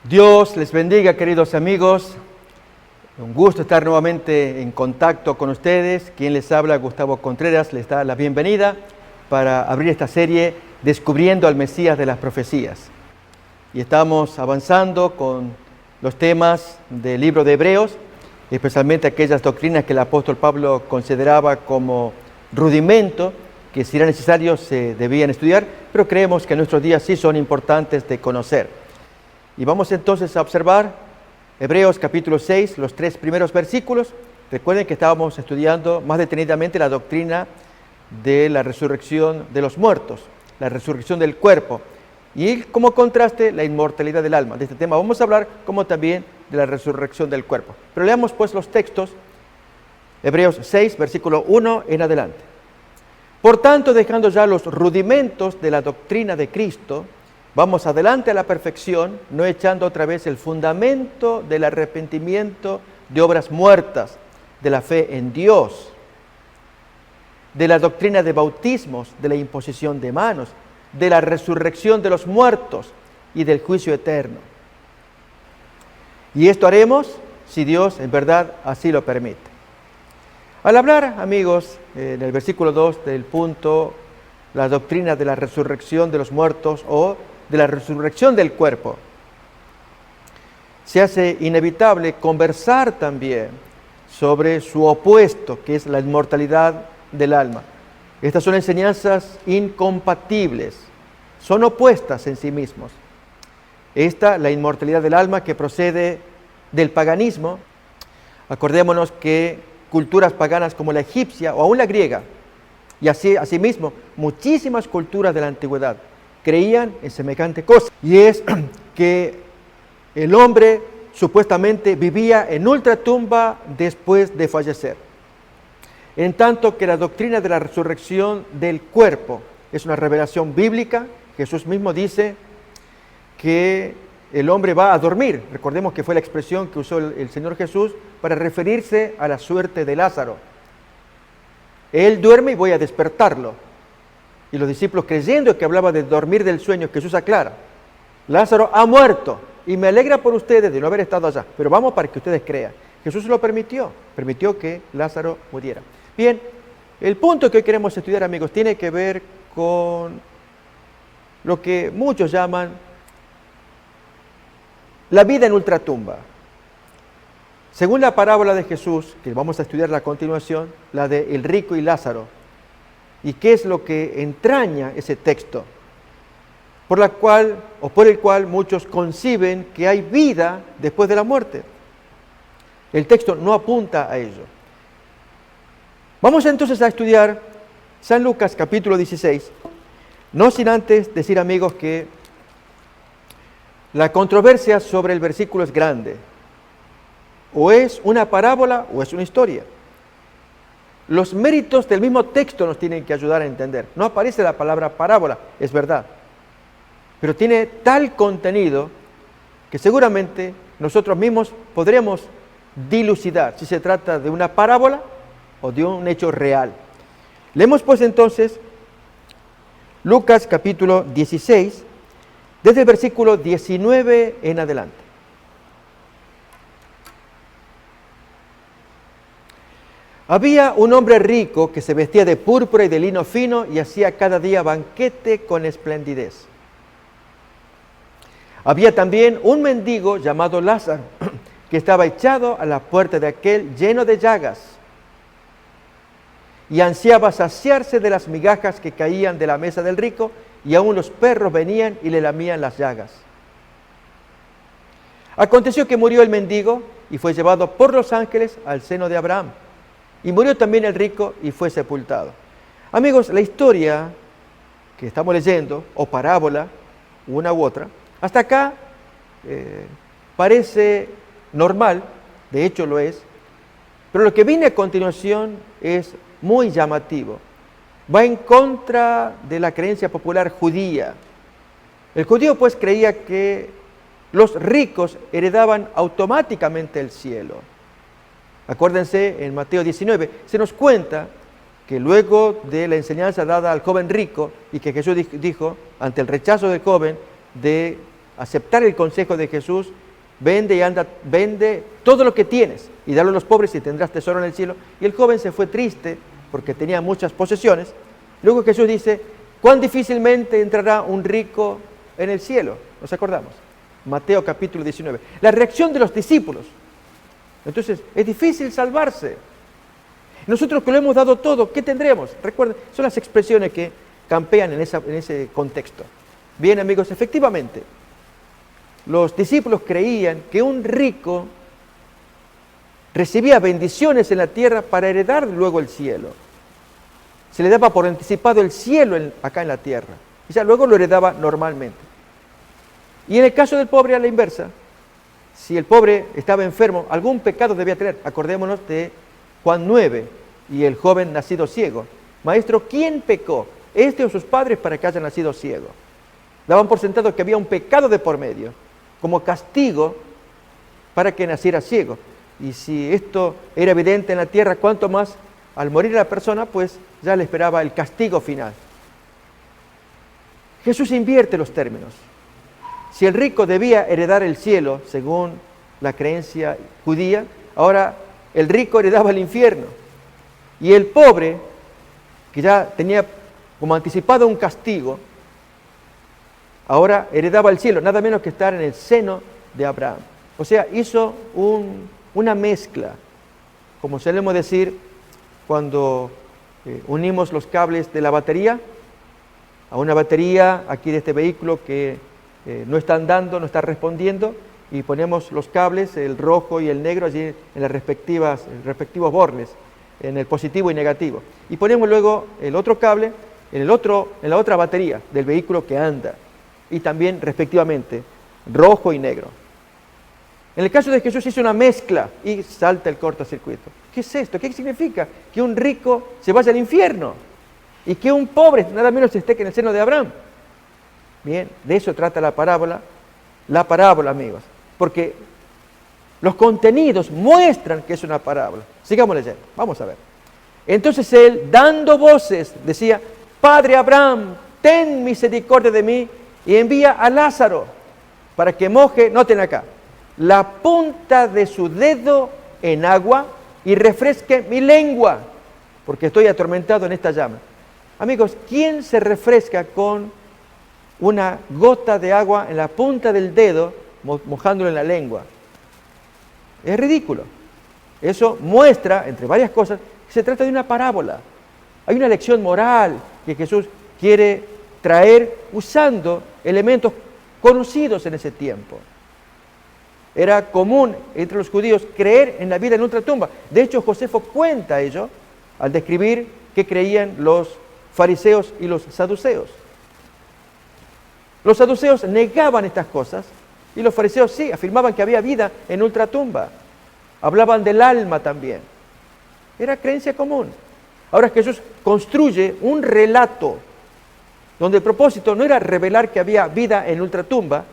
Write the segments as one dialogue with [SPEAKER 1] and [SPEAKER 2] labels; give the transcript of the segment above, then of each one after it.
[SPEAKER 1] Dios les bendiga, queridos amigos. Un gusto estar nuevamente en contacto con ustedes. Quien les habla, Gustavo Contreras, les da la bienvenida para abrir esta serie Descubriendo al Mesías de las Profecías. Y estamos avanzando con los temas del libro de Hebreos, especialmente aquellas doctrinas que el apóstol Pablo consideraba como rudimento, que si era necesario se debían estudiar, pero creemos que en nuestros días sí son importantes de conocer. Y vamos entonces a observar Hebreos capítulo 6, los 3 primeros versículos. Recuerden que estábamos estudiando más detenidamente la doctrina de la resurrección de los muertos, la resurrección del cuerpo, y como contraste la inmortalidad del alma. De este tema vamos a hablar como también de la resurrección del cuerpo. Pero leamos pues los textos, Hebreos 6, versículo 1 en adelante. Por tanto, dejando ya los rudimentos de la doctrina de Cristo, vamos adelante a la perfección, no echando otra vez el fundamento del arrepentimiento de obras muertas, de la fe en Dios, de la doctrina de bautismos, de la imposición de manos, de la resurrección de los muertos y del juicio eterno. Y esto haremos si Dios en verdad así lo permite. Al hablar, amigos, en el versículo 2 del punto, la doctrina de la resurrección de los muertos o de la resurrección del cuerpo, se hace inevitable conversar también sobre su opuesto, que es la inmortalidad del alma. Estas son enseñanzas incompatibles, son opuestas en sí mismos. Esta, la inmortalidad del alma, que procede del paganismo. Acordémonos que culturas paganas como la egipcia o aún la griega, y asimismo muchísimas culturas de la antigüedad, creían en semejante cosa, y es que el hombre supuestamente vivía en ultratumba después de fallecer. En tanto que la doctrina de la resurrección del cuerpo es una revelación bíblica. Jesús mismo dice que el hombre va a dormir. Recordemos que fue la expresión que usó el Señor Jesús para referirse a la suerte de Lázaro. Él duerme y voy a despertarlo. Y los discípulos, creyendo que hablaba de dormir del sueño, Jesús aclara: Lázaro ha muerto y me alegra por ustedes de no haber estado allá, pero vamos para que ustedes crean. Jesús lo permitió que Lázaro muriera. Bien, el punto que hoy queremos estudiar, amigos, tiene que ver con lo que muchos llaman la vida en ultratumba. Según la parábola de Jesús, que vamos a estudiar a continuación, la de el rico y Lázaro, ¿y qué es lo que entraña ese texto? Por el cual muchos conciben que hay vida después de la muerte. El texto no apunta a ello. Vamos entonces a estudiar San Lucas capítulo 16, no sin antes decir, amigos, que la controversia sobre el versículo es grande. O es una parábola o es una historia. Los méritos del mismo texto nos tienen que ayudar a entender. No aparece la palabra parábola, es verdad, pero tiene tal contenido que seguramente nosotros mismos podremos dilucidar si se trata de una parábola o de un hecho real. Leemos pues entonces Lucas capítulo 16, desde el versículo 19 en adelante. Había un hombre rico que se vestía de púrpura y de lino fino y hacía cada día banquete con esplendidez. Había también un mendigo llamado Lázaro, que estaba echado a la puerta de aquel lleno de llagas y ansiaba saciarse de las migajas que caían de la mesa del rico, y aún los perros venían y le lamían las llagas. Aconteció que murió el mendigo y fue llevado por los ángeles al seno de Abraham. Y murió también el rico y fue sepultado. Amigos, la historia que estamos leyendo, o parábola, una u otra, hasta acá parece normal, de hecho lo es, pero lo que viene a continuación es muy llamativo. Va en contra de la creencia popular judía. El judío pues creía que los ricos heredaban automáticamente el cielo. Acuérdense, en Mateo 19 se nos cuenta que luego de la enseñanza dada al joven rico y que Jesús dijo ante el rechazo del joven de aceptar el consejo de Jesús, vende y anda, vende todo lo que tienes y dalo a los pobres y tendrás tesoro en el cielo. Y el joven se fue triste porque tenía muchas posesiones. Luego Jesús dice, cuán difícilmente entrará un rico en el cielo. ¿Nos acordamos? Mateo capítulo 19. La reacción de los discípulos. Entonces, es difícil salvarse. Nosotros que lo hemos dado todo, ¿qué tendremos? Recuerden, son las expresiones que campean en ese contexto. Bien, amigos, efectivamente, los discípulos creían que un rico recibía bendiciones en la tierra para heredar luego el cielo. Se le daba por anticipado el cielo acá en la tierra. Y ya luego lo heredaba normalmente. Y en el caso del pobre a la inversa, si el pobre estaba enfermo, algún pecado debía tener. Acordémonos de Juan 9 y el joven nacido ciego. Maestro, ¿quién pecó? ¿Este o sus padres para que haya nacido ciego? Daban por sentado que había un pecado de por medio, como castigo para que naciera ciego. Y si esto era evidente en la tierra, cuánto más al morir la persona, pues ya le esperaba el castigo final. Jesús invierte los términos. Si el rico debía heredar el cielo, según la creencia judía, ahora el rico heredaba el infierno. Y el pobre, que ya tenía como anticipado un castigo, ahora heredaba el cielo, nada menos que estar en el seno de Abraham. O sea, hizo una mezcla, como solemos decir cuando unimos los cables de la batería a una batería aquí de este vehículo que no está andando, no está respondiendo, y ponemos los cables, el rojo y el negro, allí en las respectivos bornes, en el positivo y negativo. Y ponemos luego el otro cable en la otra batería del vehículo que anda, y también respectivamente rojo y negro. En el caso de Jesús hizo una mezcla y salta el cortocircuito. ¿Qué es esto? ¿Qué significa? Que un rico se vaya al infierno y que un pobre nada menos esté que en el seno de Abraham. Bien, de eso trata la parábola, amigos, porque los contenidos muestran que es una parábola. Sigamos leyendo, vamos a ver. Entonces él, dando voces, decía, Padre Abraham, ten misericordia de mí y envía a Lázaro para que moje, noten acá, la punta de su dedo en agua y refresque mi lengua, porque estoy atormentado en esta llama. Amigos, ¿quién se refresca con una gota de agua en la punta del dedo, mojándolo en la lengua? Es ridículo. Eso muestra, entre varias cosas, que se trata de una parábola. Hay una lección moral que Jesús quiere traer usando elementos conocidos en ese tiempo. Era común entre los judíos creer en la vida en ultratumba. De hecho, Josefo cuenta ello al describir qué creían los fariseos y los saduceos. Los saduceos negaban estas cosas y los fariseos sí, afirmaban que había vida en ultratumba. Hablaban del alma también. Era creencia común. Ahora Jesús construye un relato donde el propósito no era revelar que había vida en ultratumba,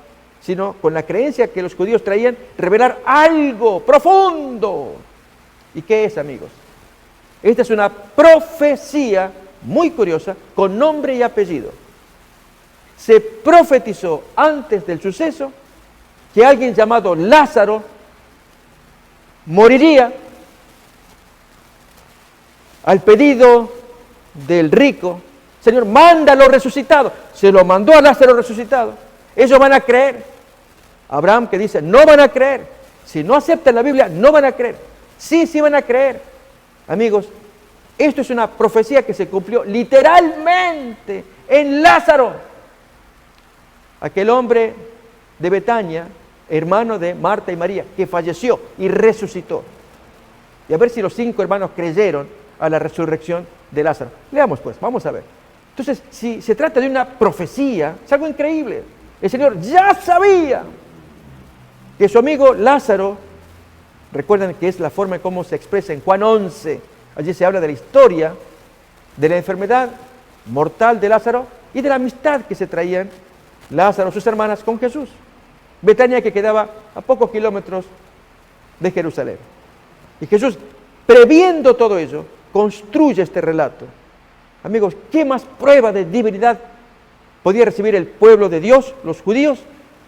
[SPEAKER 1] sino con la creencia que los judíos traían, revelar algo profundo. ¿Y qué es, amigos? Esta es una profecía muy curiosa, con nombre y apellido. Se profetizó antes del suceso que alguien llamado Lázaro moriría al pedido del rico. Señor, mándalo resucitado. Se lo mandó a Lázaro resucitado. Ellos van a creer. Abraham que dice, no van a creer. Si no aceptan la Biblia, no van a creer. Sí, sí van a creer. Amigos, esto es una profecía que se cumplió literalmente en Lázaro. Aquel hombre de Betania, hermano de Marta y María, que falleció y resucitó. Y a ver si los 5 hermanos creyeron a la resurrección de Lázaro. Leamos pues, vamos a ver. Entonces, si se trata de una profecía, es algo increíble. El Señor ya sabía que su amigo Lázaro, recuerden que es la forma en cómo se expresa en Juan 11, allí se habla de la historia de la enfermedad mortal de Lázaro y de la amistad que se traían Lázaro y sus hermanas con Jesús. Betania que quedaba a pocos kilómetros de Jerusalén. Y Jesús, previendo todo ello, construye este relato. Amigos, ¿qué más prueba de divinidad podía recibir el pueblo de Dios, los judíos,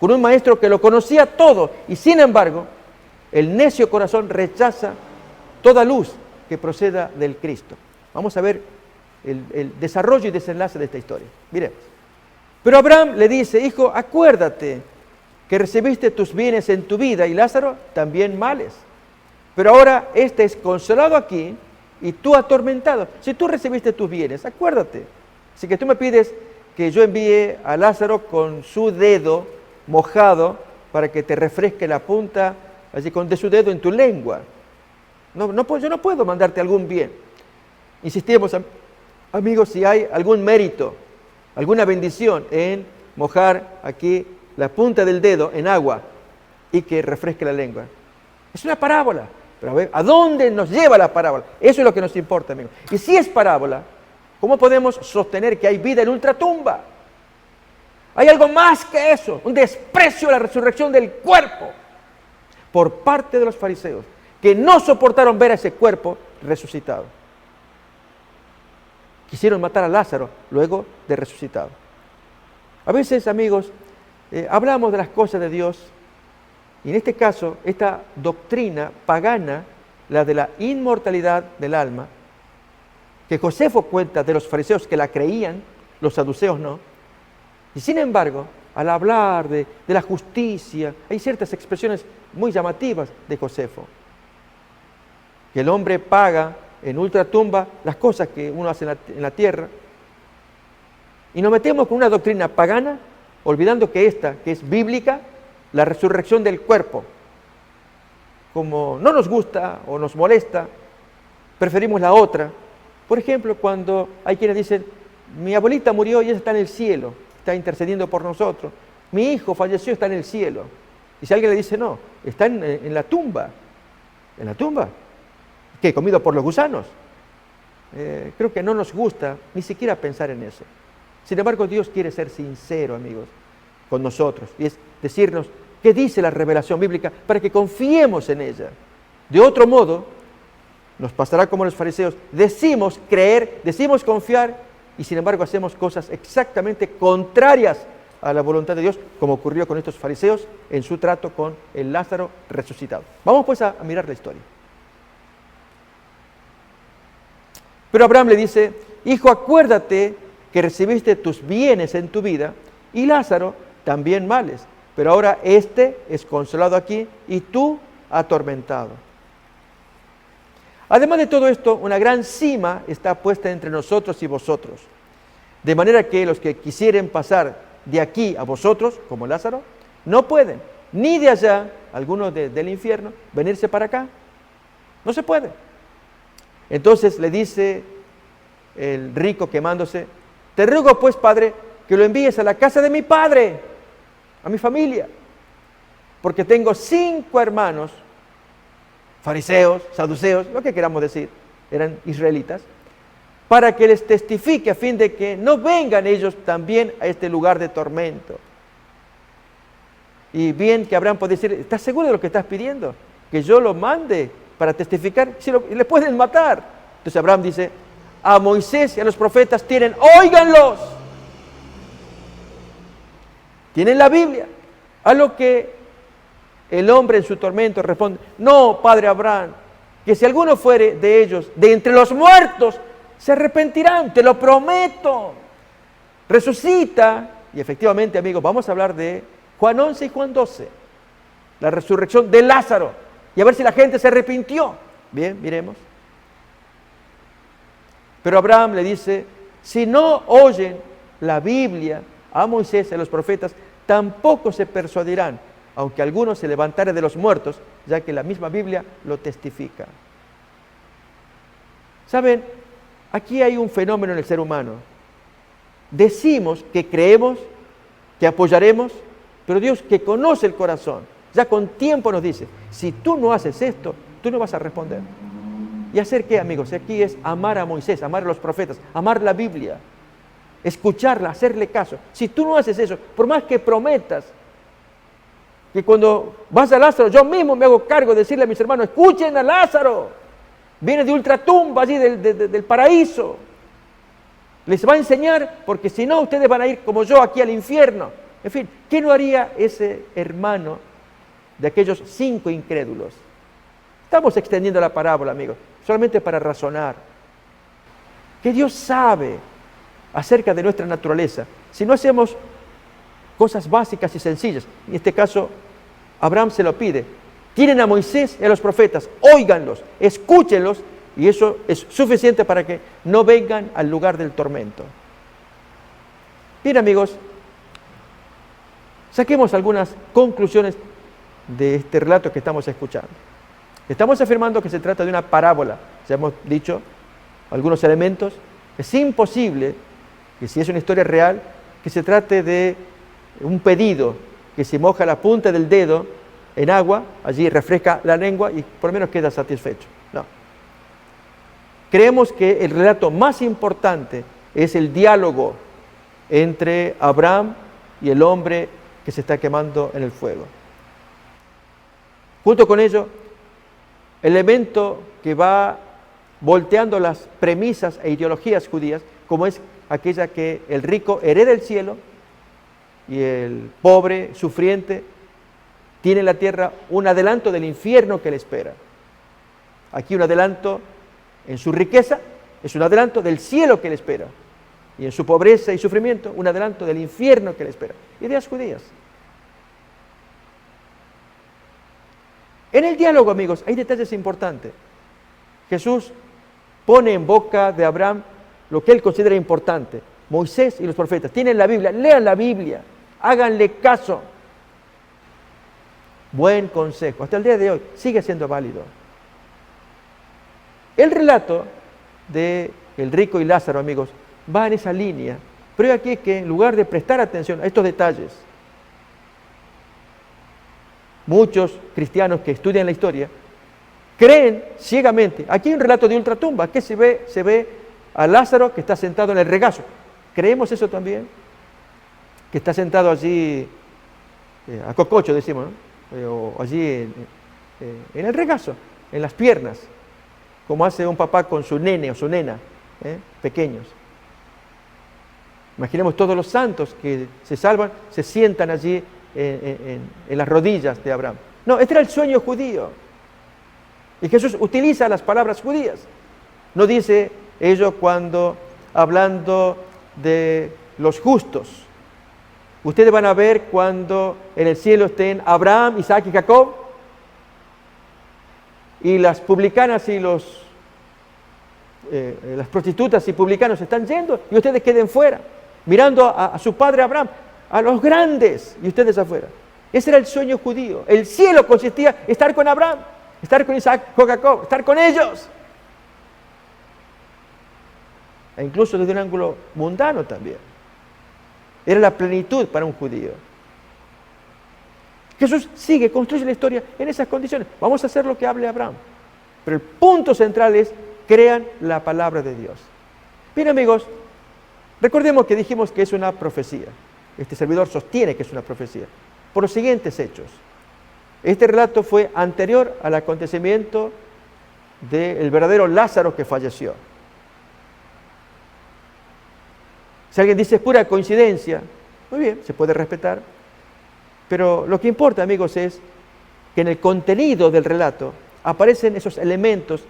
[SPEAKER 1] con un maestro que lo conocía todo, y sin embargo, el necio corazón rechaza toda luz que proceda del Cristo. Vamos a ver el desarrollo y desenlace de esta historia. Mire, pero Abraham le dice: hijo, acuérdate que recibiste tus bienes en tu vida y Lázaro también males. Pero ahora este es consolado aquí y tú atormentado. Si tú recibiste tus bienes, acuérdate. Así que tú me pides que yo envíe a Lázaro con su dedo mojado para que te refresque la punta así de su dedo en tu lengua. Yo no puedo mandarte algún bien. Insistimos, amigos, si hay algún mérito, alguna bendición en mojar aquí la punta del dedo en agua y que refresque la lengua. Es una parábola, pero a ver, ¿a dónde nos lleva la parábola? Eso es lo que nos importa, amigos. Y si es parábola, ¿cómo podemos sostener que hay vida en ultratumba? Hay algo más que eso, un desprecio a la resurrección del cuerpo por parte de los fariseos, que no soportaron ver a ese cuerpo resucitado. Quisieron matar a Lázaro luego de resucitado. A veces, amigos, hablamos de las cosas de Dios, y en este caso, esta doctrina pagana, la de la inmortalidad del alma, que Josefo cuenta de los fariseos que la creían, los saduceos no, y sin embargo, al hablar de la justicia, hay ciertas expresiones muy llamativas de Josefo, que el hombre paga en ultratumba las cosas que uno hace en la tierra, y nos metemos con una doctrina pagana, olvidando que esta, que es bíblica, la resurrección del cuerpo, como no nos gusta o nos molesta, preferimos la otra. Por ejemplo, cuando hay quienes dicen: mi abuelita murió y ella está en el cielo, está intercediendo por nosotros. Mi hijo falleció, está en el cielo. Y si alguien le dice: no, está en la tumba. ¿En la tumba? ¿Qué? ¿Comido por los gusanos? Creo que no nos gusta ni siquiera pensar en eso. Sin embargo, Dios quiere ser sincero, amigos, con nosotros. Y es decirnos qué dice la revelación bíblica para que confiemos en ella. De otro modo, nos pasará como los fariseos. Decimos creer, decimos confiar, y sin embargo hacemos cosas exactamente contrarias a la voluntad de Dios, como ocurrió con estos fariseos en su trato con el Lázaro resucitado. Vamos pues a mirar la historia. Pero Abraham le dice: hijo, acuérdate que recibiste tus bienes en tu vida y Lázaro también males, pero ahora este es consolado aquí y tú atormentado. Además de todo esto, una gran cima está puesta entre nosotros y vosotros, de manera que los que quisieren pasar de aquí a vosotros, como Lázaro, no pueden, ni de allá, algunos del infierno, venirse para acá. No se puede. Entonces le dice el rico quemándose: te ruego pues, Padre, que lo envíes a la casa de mi padre, a mi familia, porque tengo 5 hermanos, fariseos, saduceos, lo que queramos decir, eran israelitas, para que les testifique a fin de que no vengan ellos también a este lugar de tormento. Y bien que Abraham puede decir: ¿estás seguro de lo que estás pidiendo? Que yo lo mande para testificar, si le pueden matar. Entonces Abraham dice: a Moisés y a los profetas tienen, óiganlos. Tienen la Biblia. A lo que el hombre en su tormento responde: no, padre Abraham, que si alguno fuere de ellos, de entre los muertos, se arrepentirán, te lo prometo. Resucita. Y efectivamente, amigos, vamos a hablar de Juan 11 y Juan 12, la resurrección de Lázaro, y a ver si la gente se arrepintió. Bien, miremos. Pero Abraham le dice: si no oyen la Biblia, a Moisés y a los profetas, tampoco se persuadirán, aunque alguno se levantare de los muertos, ya que la misma Biblia lo testifica. ¿Saben? Aquí hay un fenómeno en el ser humano. Decimos que creemos, que apoyaremos, pero Dios, que conoce el corazón, ya con tiempo nos dice: si tú no haces esto, tú no vas a responder. ¿Y hacer qué, amigos? Aquí es amar a Moisés, amar a los profetas, amar la Biblia, escucharla, hacerle caso. Si tú no haces eso, por más que prometas, que cuando vas a Lázaro, yo mismo me hago cargo de decirle a mis hermanos: escuchen a Lázaro, viene de ultratumba, allí del paraíso. Les va a enseñar, porque si no, ustedes van a ir como yo aquí al infierno. En fin, ¿qué no haría ese hermano de aquellos 5 incrédulos? Estamos extendiendo la parábola, amigos, solamente para razonar. Que Dios sabe acerca de nuestra naturaleza. Si no hacemos cosas básicas y sencillas, en este caso, Abraham se lo pide. Tienen a Moisés y a los profetas, óiganlos, escúchenlos, y eso es suficiente para que no vengan al lugar del tormento. Bien, amigos, saquemos algunas conclusiones de este relato que estamos escuchando. Estamos afirmando que se trata de una parábola, ya hemos dicho algunos elementos. Es imposible que, si es una historia real, que se trate de un pedido que se moja la punta del dedo en agua, allí refresca la lengua y por lo menos queda satisfecho. No. Creemos que el relato más importante es el diálogo entre Abraham y el hombre que se está quemando en el fuego. Junto con ello, el elemento que va volteando las premisas e ideologías judías, como es aquella que el rico hereda el cielo y el pobre, sufriente, tiene en la tierra un adelanto del infierno que le espera. Aquí un adelanto en su riqueza, es un adelanto del cielo que le espera. Y en su pobreza y sufrimiento, un adelanto del infierno que le espera. Ideas judías. En el diálogo, amigos, hay detalles importantes. Jesús pone en boca de Abraham lo que él considera importante. Moisés y los profetas tienen la Biblia, lean la Biblia, háganle caso. Buen consejo. Hasta el día de hoy sigue siendo válido. El relato de el rico y Lázaro, amigos, va en esa línea. Pero aquí que en lugar de prestar atención a estos detalles, muchos cristianos que estudian la historia creen ciegamente. Aquí hay un relato de ultratumba. ¿Qué se ve? Se ve a Lázaro que está sentado en el regazo. ¿Creemos eso también? Que está sentado allí, a cococho decimos, ¿no? O allí en el regazo, en las piernas, como hace un papá con su nene o su nena, pequeños. Imaginemos todos los santos que se salvan, se sientan allí en las rodillas de Abraham. No, este era el sueño judío. Y Jesús utiliza las palabras judías. No dice ello cuando, hablando de los justos, ustedes van a ver cuando en el cielo estén Abraham, Isaac y Jacob, y las publicanas y las prostitutas y publicanos están yendo, y ustedes queden fuera, mirando a su padre Abraham, a los grandes, y ustedes afuera. Ese era el sueño judío. El cielo consistía en estar con Abraham, estar con Isaac, con Jacob, estar con ellos. E incluso desde un ángulo mundano también. Era la plenitud para un judío. Jesús sigue, construye la historia en esas condiciones. Vamos a hacer lo que hable Abraham. Pero el punto central es, crean la palabra de Dios. Bien, amigos, recordemos que dijimos que es una profecía. Este servidor sostiene que es una profecía. Por los siguientes hechos. Este relato fue anterior al acontecimiento del verdadero Lázaro que falleció. Si alguien dice es pura coincidencia, muy bien, se puede respetar. Pero lo que importa, amigos, es que en el contenido del relato aparecen esos elementos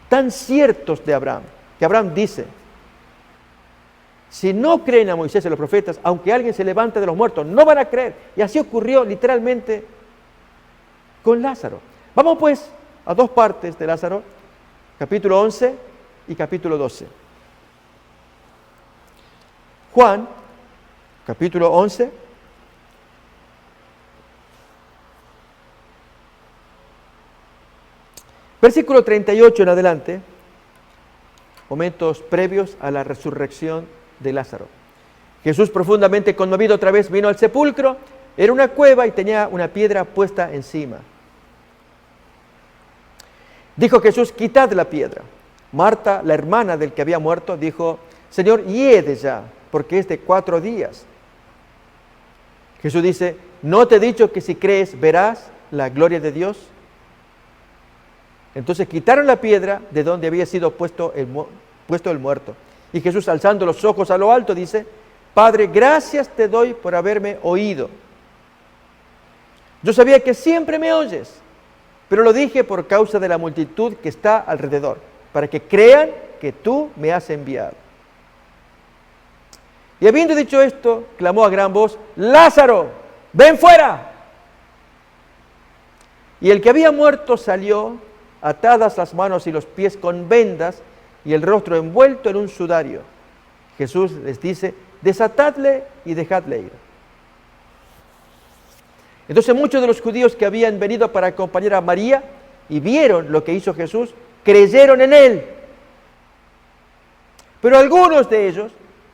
[SPEAKER 1] tan ciertos de Abraham, que Abraham dice, si no creen a Moisés y a los profetas, aunque alguien se levante de los muertos, no van a creer. Y así ocurrió literalmente con Lázaro. Vamos pues a dos partes de Lázaro, capítulo 11 y capítulo 12. Juan, capítulo 11, versículo 38 en adelante, momentos previos a la resurrección de Lázaro. Jesús, profundamente conmovido, otra vez vino al sepulcro. Era una cueva y tenía una piedra puesta encima. Dijo Jesús, quitad la piedra. Marta, la hermana del que había muerto, dijo, Señor, hiede ya, porque es de 4 días. Jesús dice, ¿no te he dicho que si crees verás la gloria de Dios? Entonces quitaron la piedra de donde había sido puesto el muerto. Y Jesús, alzando los ojos a lo alto, dice, Padre, gracias te doy por haberme oído. Yo sabía que siempre me oyes, pero lo dije por causa de la multitud que está alrededor, para que crean que tú me has enviado. Y habiendo dicho esto, clamó a gran voz, Lázaro, ven fuera. Y el que había muerto salió, atadas las manos y los pies con vendas y el rostro envuelto en un sudario. Jesús les dice, desatadle y dejadle ir. Entonces muchos de los judíos que habían venido para acompañar a María y vieron lo que hizo Jesús, creyeron en él. Pero algunos de ellos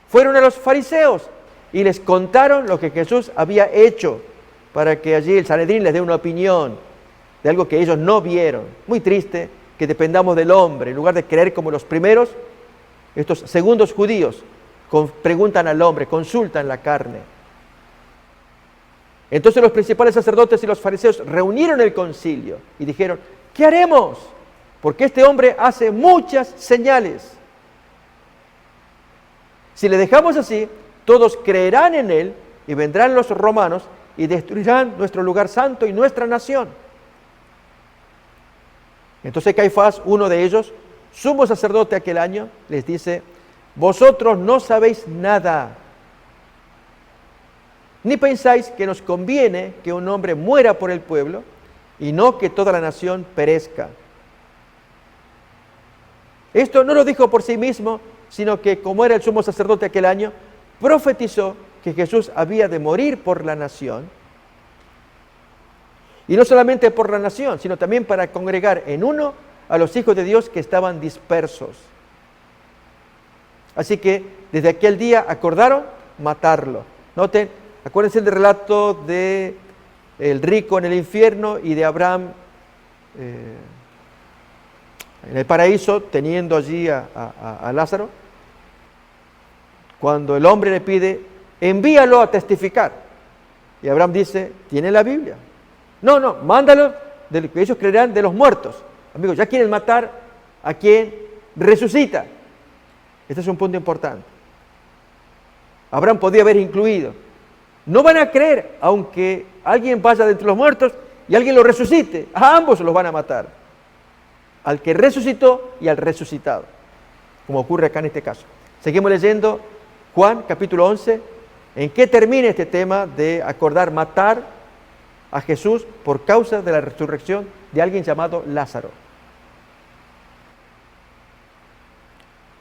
[SPEAKER 1] fueron a los fariseos y les contaron lo que Jesús había hecho, para que allí el Sanedrín les dé una opinión de algo que ellos no vieron. Muy triste que dependamos del hombre, en lugar de creer como los primeros, estos segundos judíos preguntan al hombre, consultan la carne. Entonces los principales sacerdotes y los fariseos reunieron el concilio y dijeron, ¿qué haremos? Porque este hombre hace muchas señales. Si le dejamos así, todos creerán en él y vendrán los romanos y destruirán nuestro lugar santo y nuestra nación. Entonces Caifás, uno de ellos, sumo sacerdote aquel año, les dice, vosotros no sabéis nada, ni pensáis que nos conviene que un hombre muera por el pueblo y no que toda la nación perezca. Esto no lo dijo por sí mismo, sino que como era el sumo sacerdote aquel año, profetizó que Jesús había de morir por la nación. Y no solamente por la nación, sino también para congregar en uno a los hijos de Dios que estaban dispersos. Así que desde aquel día acordaron matarlo. Noten, acuérdense del relato de el rico en el infierno y de Abraham en el paraíso teniendo allí a Lázaro. Cuando el hombre le pide, envíalo a testificar. Y Abraham dice, ¿tiene la Biblia? No, mándalo, que ellos creerán de los muertos. Amigos, ya quieren matar a quien resucita. Este es un punto importante. Abraham podía haber incluido. No van a creer, aunque alguien vaya de entre los muertos y alguien lo resucite. A ambos los van a matar. Al que resucitó y al resucitado. Como ocurre acá en este caso. Seguimos leyendo Juan capítulo 11. ¿En qué termina este tema de acordar matar a Jesús por causa de la resurrección de alguien llamado Lázaro?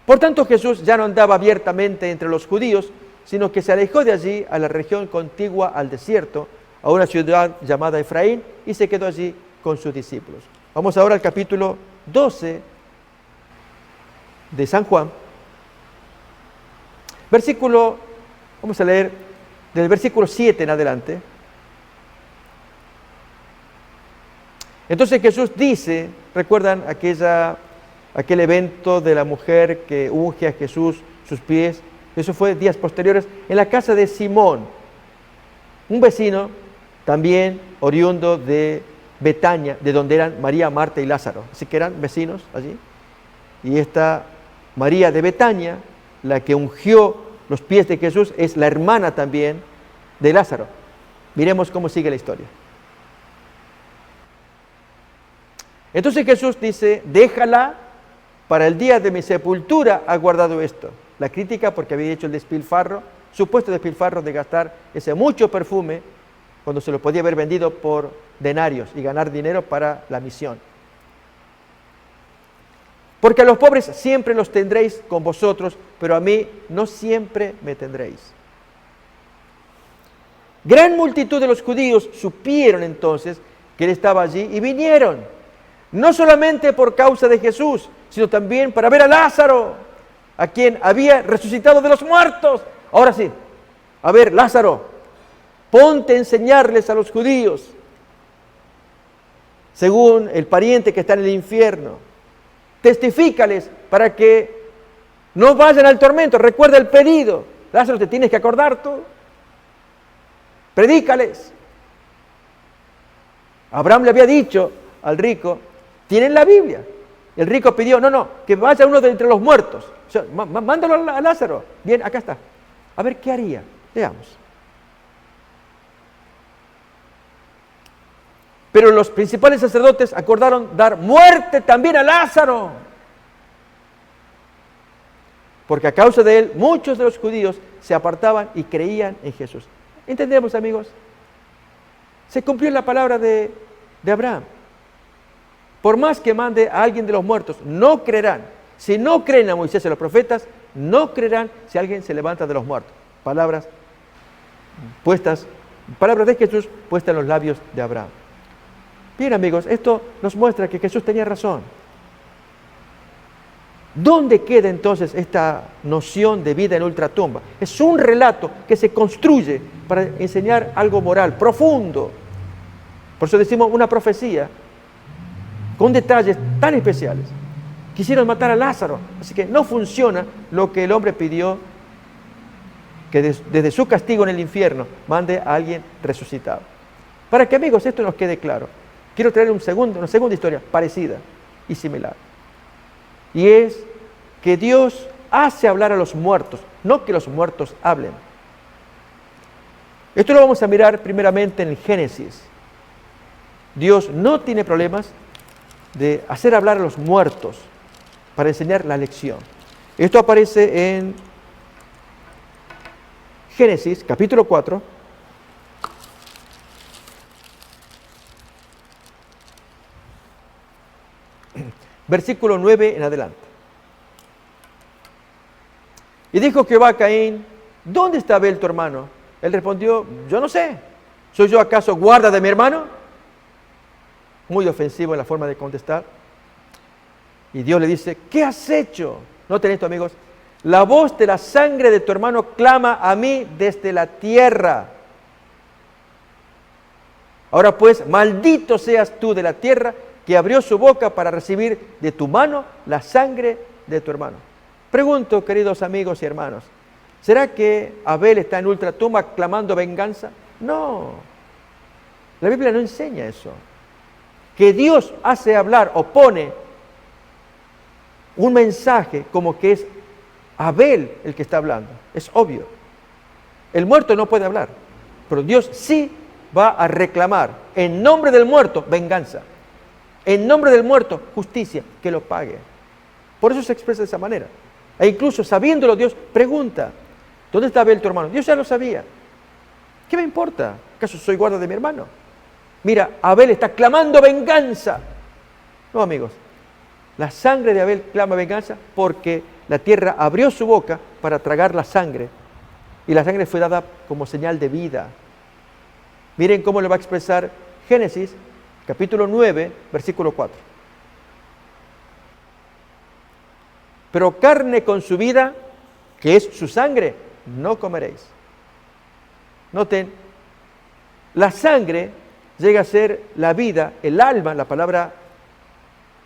[SPEAKER 1] Por tanto, Jesús ya no andaba abiertamente entre los judíos, sino que se alejó de allí a la región contigua al desierto, a una ciudad llamada Efraín, y se quedó allí con sus discípulos. Vamos ahora al capítulo 12 de San Juan. Vamos a leer del versículo 7 en adelante. Entonces Jesús dice, ¿recuerdan aquel evento de la mujer que unge a Jesús sus pies? Eso fue días posteriores en la casa de Simón, un vecino también oriundo de Betania, de donde eran María, Marta y Lázaro. Así que eran vecinos allí. Y esta María de Betania, la que ungió los pies de Jesús, es la hermana también de Lázaro. Miremos cómo sigue la historia. Entonces Jesús dice, déjala, para el día de mi sepultura ha guardado esto. La crítica porque había hecho el despilfarro, supuesto despilfarro de gastar ese mucho perfume cuando se lo podía haber vendido por denarios y ganar dinero para la misión. Porque a los pobres siempre los tendréis con vosotros, pero a mí no siempre me tendréis. Gran multitud de los judíos supieron entonces que él estaba allí y vinieron, no solamente por causa de Jesús, sino también para ver a Lázaro, a quien había resucitado de los muertos. Ahora sí, a ver, Lázaro, ponte a enseñarles a los judíos, según el pariente que está en el infierno. Testifícales para que no vayan al tormento. Recuerda el pedido. Lázaro, te tienes que acordar tú. Predícales. Abraham le había dicho al rico, ¿tienen la Biblia? El rico pidió, no, que vaya uno de entre los muertos. O sea, mándalo a Lázaro. Bien, acá está. A ver, ¿qué haría? Veamos. Pero los principales sacerdotes acordaron dar muerte también a Lázaro, porque a causa de él muchos de los judíos se apartaban y creían en Jesús. ¿Entendemos, amigos? Se cumplió la palabra de Abraham. Por más que mande a alguien de los muertos, no creerán. Si no creen a Moisés y a los profetas, no creerán si alguien se levanta de los muertos. Palabras de Jesús puestas en los labios de Abraham. Bien, amigos, esto nos muestra que Jesús tenía razón. ¿Dónde queda entonces esta noción de vida en ultratumba? Es un relato que se construye para enseñar algo moral profundo. Por eso decimos una profecía con detalles tan especiales. Quisieron matar a Lázaro, así que no funciona lo que el hombre pidió, que desde su castigo en el infierno mande a alguien resucitado. Para que, amigos, esto nos quede claro, quiero traer una segunda historia parecida y similar. Y es que Dios hace hablar a los muertos, no que los muertos hablen. Esto lo vamos a mirar primeramente en el Génesis. Dios no tiene problemas de hacer hablar a los muertos para enseñar la lección. Esto aparece en Génesis, capítulo 4, versículo 9 en adelante. Y dijo Jehová a Caín, ¿dónde está Abel tu hermano? Él respondió, yo no sé. ¿Soy yo acaso guarda de mi hermano? Muy ofensivo en la forma de contestar. Y Dios le dice, ¿qué has hecho? Noten esto, amigos. La voz de la sangre de tu hermano clama a mí desde la tierra. Ahora pues, maldito seas tú de la tierra que abrió su boca para recibir de tu mano la sangre de tu hermano. Pregunto, queridos amigos y hermanos, ¿será que Abel está en ultratumba clamando venganza? No, la Biblia no enseña eso. Que Dios hace hablar o pone un mensaje como que es Abel el que está hablando. Es obvio. El muerto no puede hablar, pero Dios sí va a reclamar en nombre del muerto venganza. En nombre del muerto justicia, que lo pague. Por eso se expresa de esa manera. E incluso sabiéndolo Dios pregunta, ¿dónde está Abel tu hermano? Dios ya lo sabía. ¿Qué me importa? ¿Acaso soy guarda de mi hermano? Mira, Abel está clamando venganza. No, amigos. La sangre de Abel clama venganza porque la tierra abrió su boca para tragar la sangre. Y la sangre fue dada como señal de vida. Miren cómo lo va a expresar Génesis, capítulo 9, versículo 4. Pero carne con su vida, que es su sangre, no comeréis. Noten, la sangre llega a ser la vida, el alma, la palabra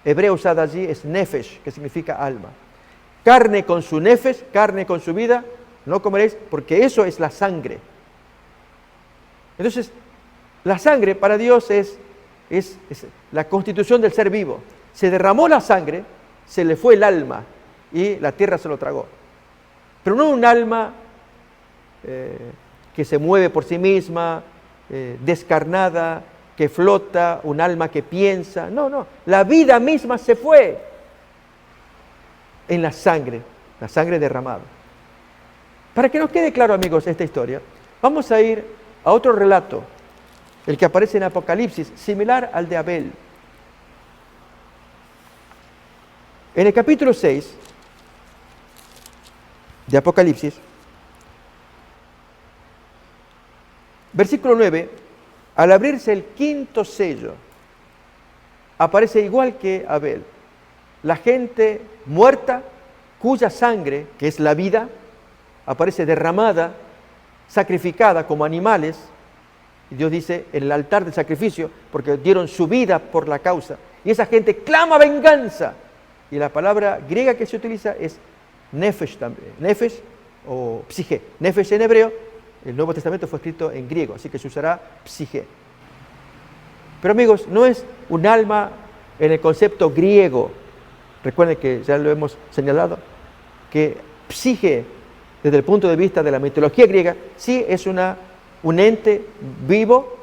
[SPEAKER 1] hebrea usada allí es nefesh, que significa alma. Carne con su nefesh, carne con su vida, no comeréis, porque eso es la sangre. Entonces, la sangre para Dios es la constitución del ser vivo. Se derramó la sangre, se le fue el alma y la tierra se lo tragó. Pero no un alma que se mueve por sí misma, descarnada, que flota, un alma que piensa. No, la vida misma se fue en la sangre derramada. Para que nos quede claro, amigos, esta historia, vamos a ir a otro relato, el que aparece en Apocalipsis, similar al de Abel. En el capítulo 6 de Apocalipsis, versículo 9, al abrirse el quinto sello, aparece igual que Abel, la gente muerta cuya sangre, que es la vida, aparece derramada, sacrificada como animales. Y Dios dice, en el altar del sacrificio, porque dieron su vida por la causa. Y esa gente clama venganza. Y la palabra griega que se utiliza es nefesh también. Nefesh o psige. Nefesh en hebreo, el Nuevo Testamento fue escrito en griego, así que se usará psige. Pero amigos, no es un alma en el concepto griego. Recuerden que ya lo hemos señalado, que psige desde el punto de vista de la mitología griega, sí es un ente vivo,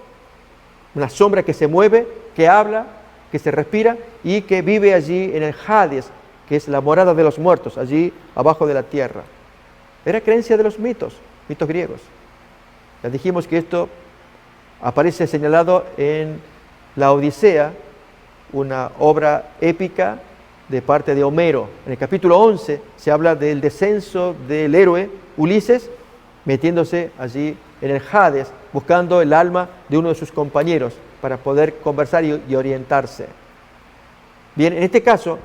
[SPEAKER 1] una sombra que se mueve, que habla, que se respira y que vive allí en el Hades, que es la morada de los muertos, allí abajo de la tierra. Era creencia de los mitos griegos. Ya dijimos que esto aparece señalado en la Odisea, una obra épica de parte de Homero. En el capítulo 11 se habla del descenso del héroe Ulises, metiéndose allí en el Hades, buscando el alma de uno de sus compañeros para poder conversar y orientarse. Bien, en este caso,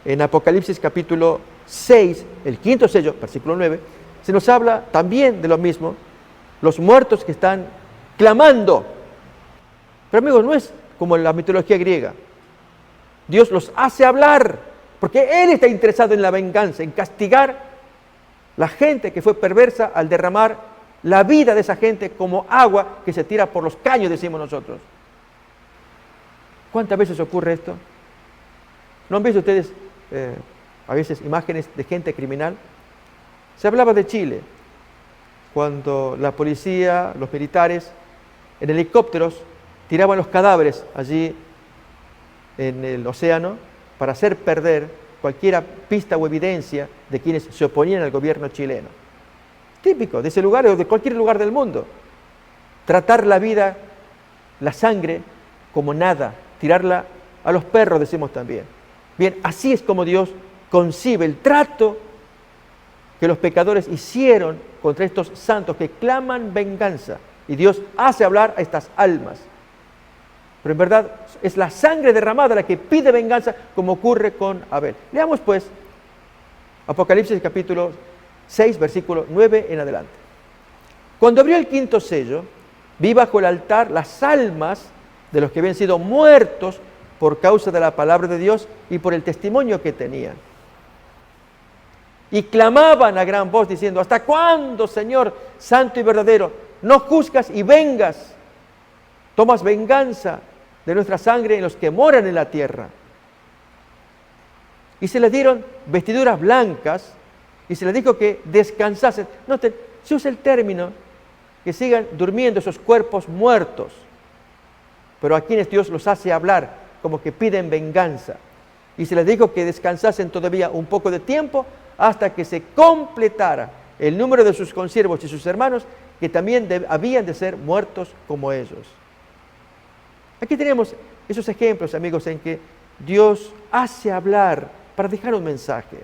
[SPEAKER 1] en Apocalipsis capítulo 6, el quinto sello, versículo 9, se nos habla también de lo mismo, los muertos que están clamando. Pero amigos, no es como en la mitología griega. Dios los hace hablar, porque Él está interesado en la venganza, en castigar la gente que fue perversa al derramar la vida de esa gente como agua que se tira por los caños, decimos nosotros. ¿Cuántas veces ocurre esto? ¿No han visto ustedes a veces imágenes de gente criminal? Se hablaba de Chile, cuando la policía, los militares, en helicópteros tiraban los cadáveres allí en el océano para hacer perder cualquier pista o evidencia de quienes se oponían al gobierno chileno. Típico de ese lugar o de cualquier lugar del mundo. Tratar la vida, la sangre, como nada, tirarla a los perros, decimos también. Bien, así es como Dios concibe el trato que los pecadores hicieron contra estos santos que claman venganza. Y Dios hace hablar a estas almas. Pero en verdad es la sangre derramada la que pide venganza, como ocurre con Abel. Leamos pues Apocalipsis capítulo 6, versículo 9 en adelante. Cuando abrió el quinto sello, vi bajo el altar las almas de los que habían sido muertos por causa de la palabra de Dios y por el testimonio que tenían. Y clamaban a gran voz diciendo: ¿hasta cuándo, Señor santo y verdadero, no juzgas y vengas? Tomas venganza de nuestra sangre en los que moran en la tierra. Y se les dieron vestiduras blancas y se les dijo que descansasen. Noten, se usa el término que sigan durmiendo esos cuerpos muertos, pero a quienes Dios los hace hablar, como que piden venganza. Y se les dijo que descansasen todavía un poco de tiempo hasta que se completara el número de sus consiervos y sus hermanos, que también habían de ser muertos como ellos. Aquí tenemos esos ejemplos, amigos, en que Dios hace hablar para dejar un mensaje.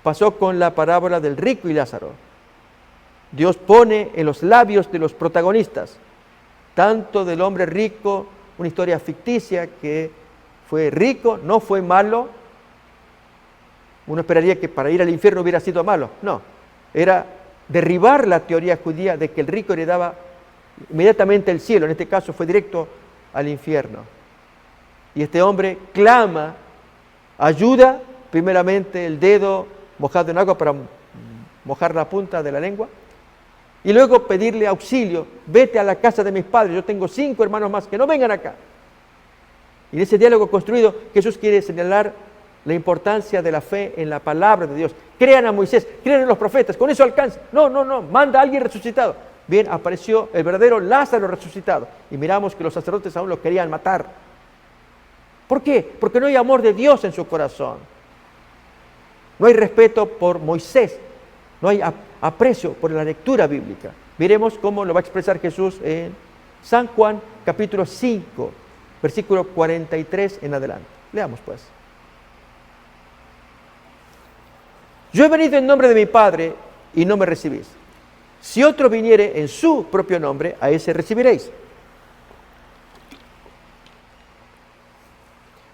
[SPEAKER 1] Pasó con la parábola del rico y Lázaro. Dios pone en los labios de los protagonistas, tanto del hombre rico, una historia ficticia que fue rico, no fue malo. Uno esperaría que para ir al infierno hubiera sido malo. No, era derribar la teoría judía de que el rico heredaba inmediatamente el cielo. En este caso fue directo al infierno. Y este hombre clama ayuda, primeramente el dedo mojado en agua para mojar la punta de la lengua, y luego pedirle auxilio: vete a la casa de mis padres, yo tengo 5 hermanos más, que no vengan acá. Y en ese diálogo construido, Jesús quiere señalar la importancia de la fe en la palabra de Dios. Crean a Moisés, crean en los profetas, con eso alcanza. No, manda a alguien resucitado. Bien, apareció el verdadero Lázaro resucitado, y miramos que los sacerdotes aún lo querían matar. ¿Por qué? Porque no hay amor de Dios en su corazón. No hay respeto por Moisés, no hay aprecio por la lectura bíblica. Miremos cómo lo va a expresar Jesús en San Juan capítulo 5, versículo 43 en adelante. Leamos pues. Yo he venido en nombre de mi Padre y no me recibís. Si otro viniere en su propio nombre, a ese recibiréis.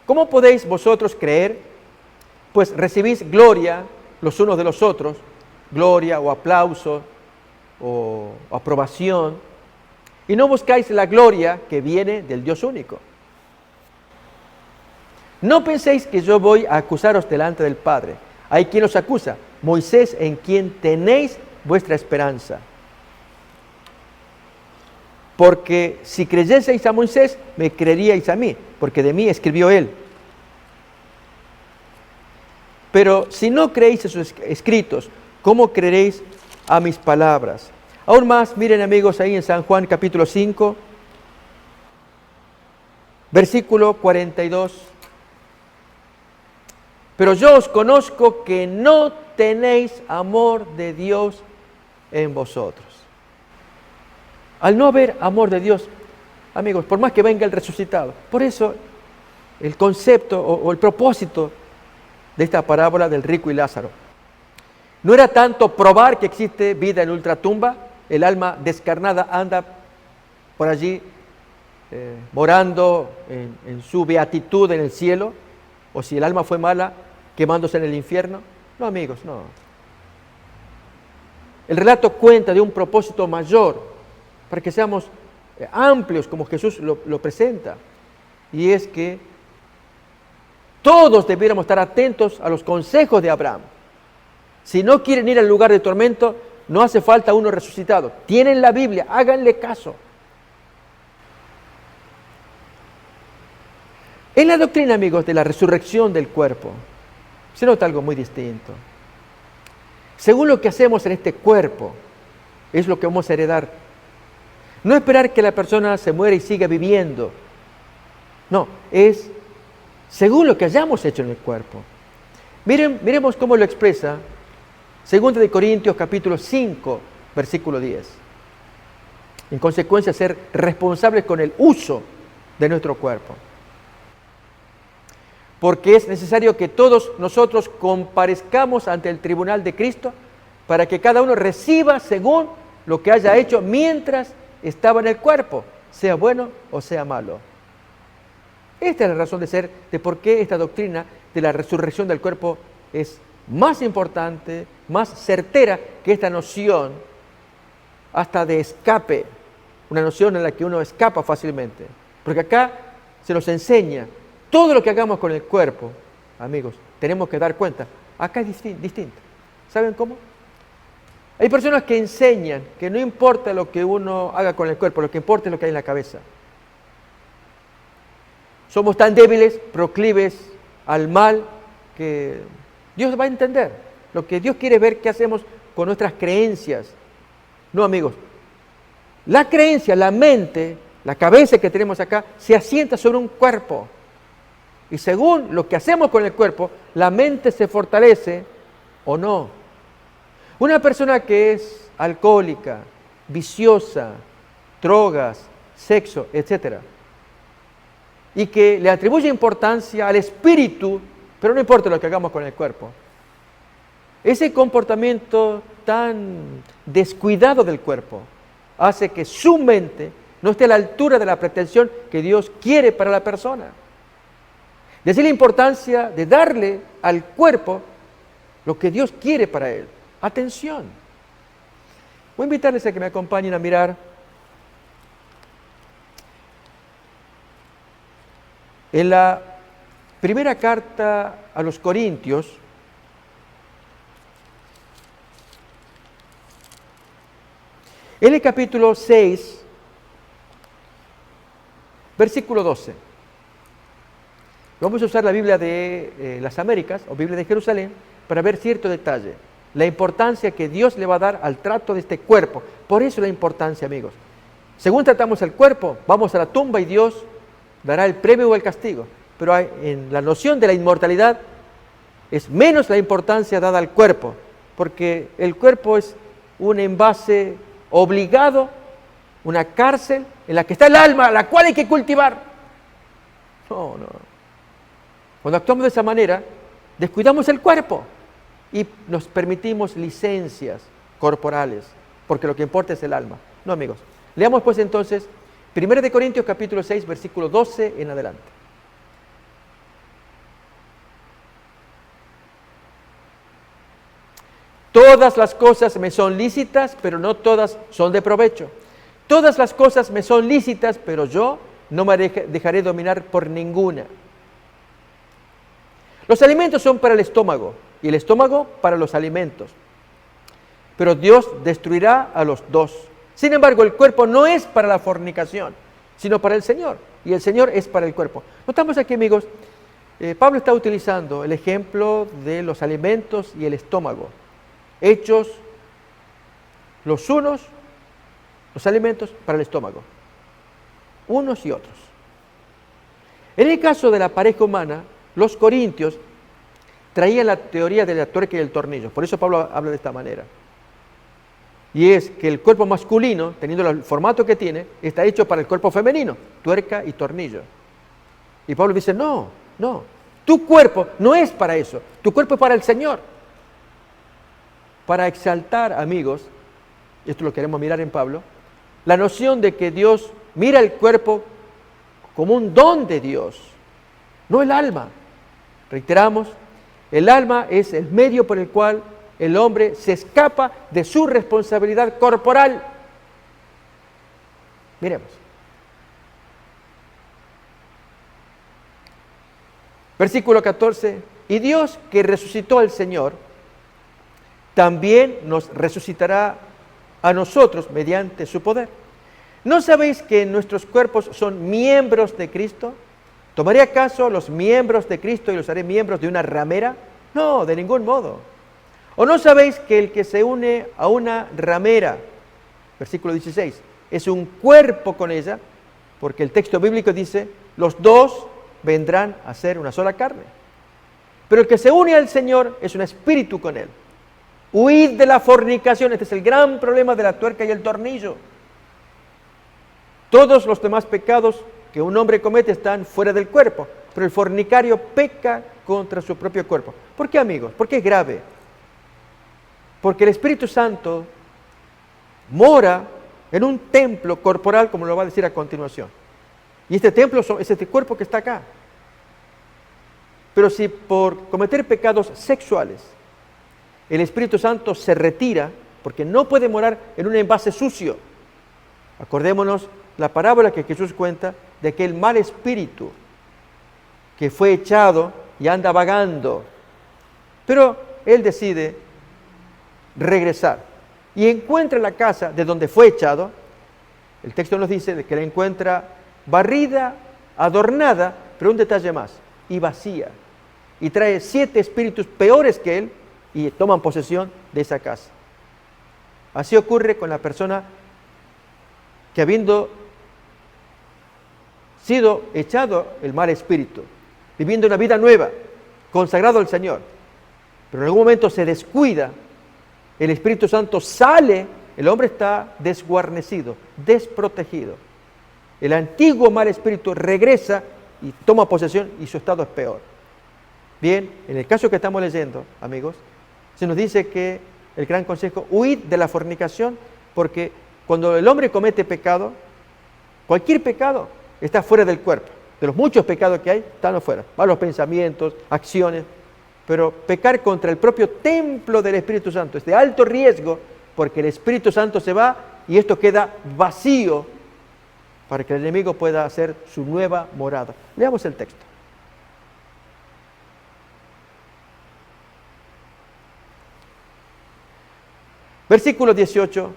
[SPEAKER 1] ¿Cómo podéis vosotros creer? Pues recibís gloria los unos de los otros, gloria o aplauso o aprobación, y no buscáis la gloria que viene del Dios único. No penséis que yo voy a acusaros delante del Padre. Hay quien os acusa, Moisés, en quien tenéis vuestra esperanza. Porque si creyeseis a Moisés, me creeríais a mí, porque de mí escribió él. Pero si no creéis en sus escritos, ¿cómo creeréis a mis palabras? Aún más, miren amigos, ahí en San Juan capítulo 5, versículo 42. Pero yo os conozco que no tenéis amor de Dios en vosotros. Al no haber amor de Dios, amigos, por más que venga el resucitado, por eso el concepto o el propósito de esta parábola del rico y Lázaro no era tanto probar que existe vida en ultratumba, el alma descarnada anda por allí morando en su beatitud en el cielo, o si el alma fue mala, quemándose en el infierno. No, amigos, no. El relato cuenta de un propósito mayor, para que seamos amplios como Jesús lo presenta, y es que todos debiéramos estar atentos a los consejos de Abraham. Si no quieren ir al lugar de tormento, no hace falta uno resucitado. Tienen la Biblia, háganle caso. En la doctrina, amigos, de la resurrección del cuerpo, se nota algo muy distinto. Según lo que hacemos en este cuerpo, es lo que vamos a heredar. No esperar que la persona se muera y siga viviendo. No, es según lo que hayamos hecho en el cuerpo. Miremos cómo lo expresa 2 de Corintios capítulo 5, versículo 10. En consecuencia, ser responsables con el uso de nuestro cuerpo. Porque es necesario que todos nosotros comparezcamos ante el tribunal de Cristo para que cada uno reciba según lo que haya hecho mientras estaba en el cuerpo, sea bueno o sea malo. Esta es la razón de ser de por qué esta doctrina de la resurrección del cuerpo es más importante, más certera que esta noción hasta de escape, una noción en la que uno escapa fácilmente. Porque acá se nos enseña todo lo que hagamos con el cuerpo, amigos, tenemos que dar cuenta. Acá es distinto. ¿Saben cómo? Hay personas que enseñan que no importa lo que uno haga con el cuerpo, lo que importa es lo que hay en la cabeza. Somos tan débiles, proclives al mal, que Dios va a entender. Lo que Dios quiere ver qué hacemos con nuestras creencias. No, amigos. La creencia, la mente, la cabeza que tenemos acá, se asienta sobre un cuerpo. Y según lo que hacemos con el cuerpo, la mente se fortalece o no. Una persona que es alcohólica, viciosa, drogas, sexo, etc., y que le atribuye importancia al espíritu, pero no importa lo que hagamos con el cuerpo. Ese comportamiento tan descuidado del cuerpo hace que su mente no esté a la altura de la pretensión que Dios quiere para la persona. De ahí la importancia de darle al cuerpo lo que Dios quiere para él. Atención. Voy a invitarles a que me acompañen a mirar en la primera carta a los Corintios, en el capítulo 6, versículo 12. Vamos a usar la Biblia de las Américas o Biblia de Jerusalén para ver cierto detalle, la importancia que Dios le va a dar al trato de este cuerpo. Por eso la importancia, amigos. Según tratamos el cuerpo, vamos a la tumba y Dios dará el premio o el castigo. Pero en la noción de la inmortalidad es menos la importancia dada al cuerpo, porque el cuerpo es un envase obligado, una cárcel en la que está el alma, la cual hay que cultivar. No. Cuando actuamos de esa manera, descuidamos el cuerpo y nos permitimos licencias corporales, porque lo que importa es el alma. No, amigos. Leamos pues entonces 1 Corintios capítulo 6, versículo 12 en adelante. Todas las cosas me son lícitas, pero no todas son de provecho. Todas las cosas me son lícitas, pero yo no me dejaré dominar por ninguna. Los alimentos son para el estómago y el estómago para los alimentos. Pero Dios destruirá a los dos. Sin embargo, el cuerpo no es para la fornicación, sino para el Señor. Y el Señor es para el cuerpo. Notamos aquí, amigos, Pablo está utilizando el ejemplo de los alimentos y el estómago. hechos los unos, los alimentos para el estómago, unos y otros. En el caso de la pareja humana, los corintios traían la teoría de la tuerca y el tornillo. Por eso Pablo habla de esta manera. Y es que el cuerpo masculino, teniendo el formato que tiene, está hecho para el cuerpo femenino, tuerca y tornillo. Y Pablo dice, no, tu cuerpo no es para eso, tu cuerpo es para el Señor. Para exaltar, amigos, esto lo queremos mirar en Pablo, la noción de que Dios mira el cuerpo como un don de Dios, no el alma. Reiteramos, el alma es el medio por el cual el hombre se escapa de su responsabilidad corporal. Miremos. Versículo 14. Y Dios que resucitó al Señor, también nos resucitará a nosotros mediante su poder. ¿No sabéis que nuestros cuerpos son miembros de Cristo? ¿Tomaré acaso los miembros de Cristo y los haré miembros de una ramera? No, de ningún modo. ¿O no sabéis que el que se une a una ramera, versículo 16, es un cuerpo con ella? Porque el texto bíblico dice, los dos vendrán a ser una sola carne. Pero el que se une al Señor es un espíritu con Él. Huid de la fornicación. Este es el gran problema de la tuerca y el tornillo. Todos los demás pecados que un hombre comete están fuera del cuerpo, pero el fornicario peca contra su propio cuerpo. ¿Por qué, amigos? ¿Por qué es grave? Porque el Espíritu Santo mora en un templo corporal, como lo va a decir a continuación. Y este templo es este cuerpo que está acá. Pero si por cometer pecados sexuales el Espíritu Santo se retira, porque no puede morar en un envase sucio. Acordémonos la parábola que Jesús cuenta de aquel mal espíritu que fue echado y anda vagando. Pero él decide regresar y encuentra la casa de donde fue echado. El texto nos dice que la encuentra barrida, adornada, pero un detalle más, y vacía. Y trae 7 espíritus peores que él y toman posesión de esa casa. Así ocurre con la persona que, habiendo sido echado el mal espíritu, viviendo una vida nueva, consagrado al Señor, pero en algún momento se descuida, el Espíritu Santo sale, el hombre está desguarnecido, desprotegido. El antiguo mal espíritu regresa y toma posesión y su estado es peor. Bien, en el caso que estamos leyendo, amigos, se nos dice que el gran consejo, huid de la fornicación, porque cuando el hombre comete pecado, cualquier pecado está fuera del cuerpo. De los muchos pecados que hay, están afuera. Malos pensamientos, acciones. Pero pecar contra el propio templo del Espíritu Santo es de alto riesgo, porque el Espíritu Santo se va y esto queda vacío para que el enemigo pueda hacer su nueva morada. Leamos el texto. Versículo 18.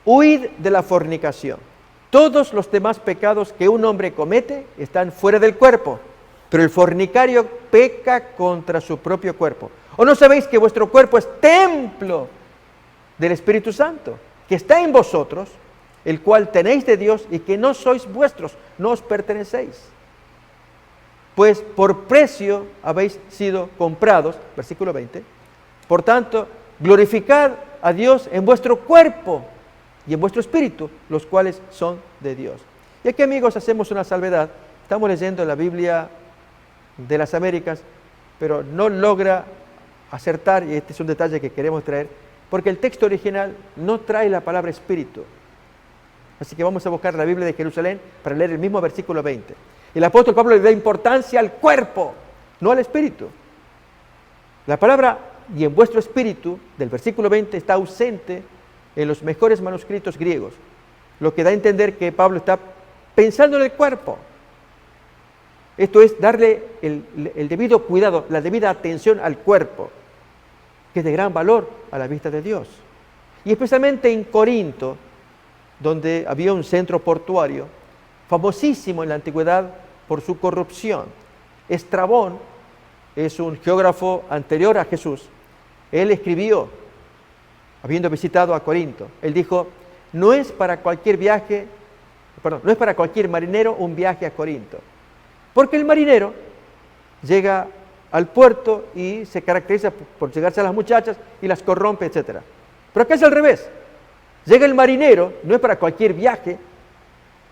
[SPEAKER 1] Huid de la fornicación. Todos los demás pecados que un hombre comete están fuera del cuerpo, pero el fornicario peca contra su propio cuerpo. ¿O no sabéis que vuestro cuerpo es templo del Espíritu Santo, que está en vosotros, el cual tenéis de Dios y que no sois vuestros, no os pertenecéis? Pues por precio habéis sido comprados, versículo 20. Por tanto, glorificad a Dios en vuestro cuerpo y en vuestro espíritu, los cuales son de Dios. Y aquí, amigos, hacemos una salvedad. Estamos leyendo la Biblia de las Américas, pero no logra acertar, y este es un detalle que queremos traer, porque el texto original no trae la palabra espíritu. Así que vamos a buscar la Biblia de Jerusalén para leer el mismo versículo 20. El apóstol Pablo le da importancia al cuerpo, no al espíritu. La palabra "y en vuestro espíritu" del versículo 20 está ausente en los mejores manuscritos griegos, lo que da a entender que Pablo está pensando en el cuerpo. Esto es darle el debido cuidado, la debida atención al cuerpo, que es de gran valor a la vista de Dios. Y especialmente en Corinto, donde había un centro portuario, famosísimo en la antigüedad por su corrupción. Estrabón es un geógrafo anterior a Jesús. Él escribió habiendo visitado a Corinto. Él dijo, no es para cualquier marinero un viaje a Corinto. Porque el marinero llega al puerto y se caracteriza por llegarse a las muchachas y las corrompe, etc. Pero acá es al revés. Llega el marinero, no es para cualquier viaje,